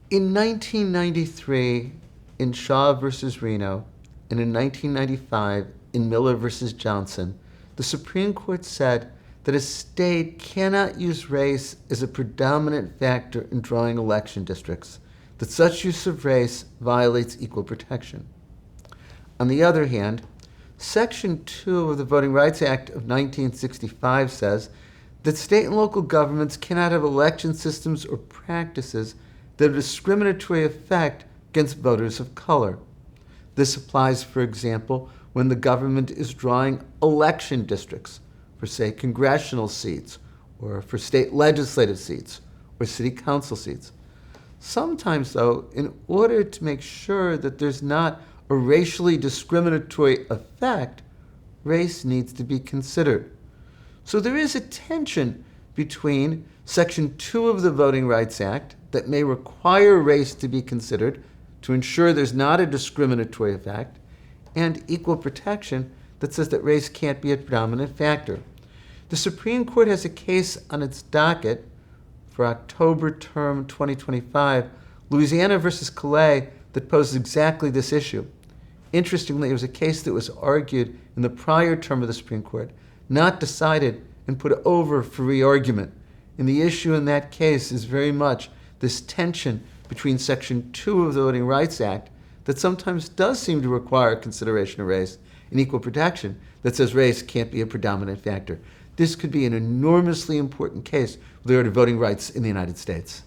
In 1993, in Shaw versus Reno, and in 1995, in Miller versus Johnson, the Supreme Court said that a state cannot use race as a predominant factor in drawing election districts, that such use of race violates equal protection. On the other hand, Section 2 of the Voting Rights Act of 1965 says that state and local governments cannot have election systems or practices that have discriminatory effect against voters of color. This applies, for example, when the government is drawing election districts for, say, congressional seats, or for state legislative seats, or city council seats. Sometimes, though, in order to make sure that there's not a racially discriminatory effect, race needs to be considered. So there is a tension between Section 2 of the Voting Rights Act that may require race to be considered to ensure there's not a discriminatory effect, and equal protection that says that race can't be a predominant factor. The Supreme Court has a case on its docket for October term 2025, Louisiana versus Calais, that poses exactly this issue. Interestingly, it was a case that was argued in the prior term of the Supreme Court, not decided and put over for re-argument. And the issue in that case is very much this tension between Section 2 of the Voting Rights Act that sometimes does seem to require consideration of race and equal protection that says race can't be a predominant factor. This could be an enormously important case with regard to voting rights in the United States.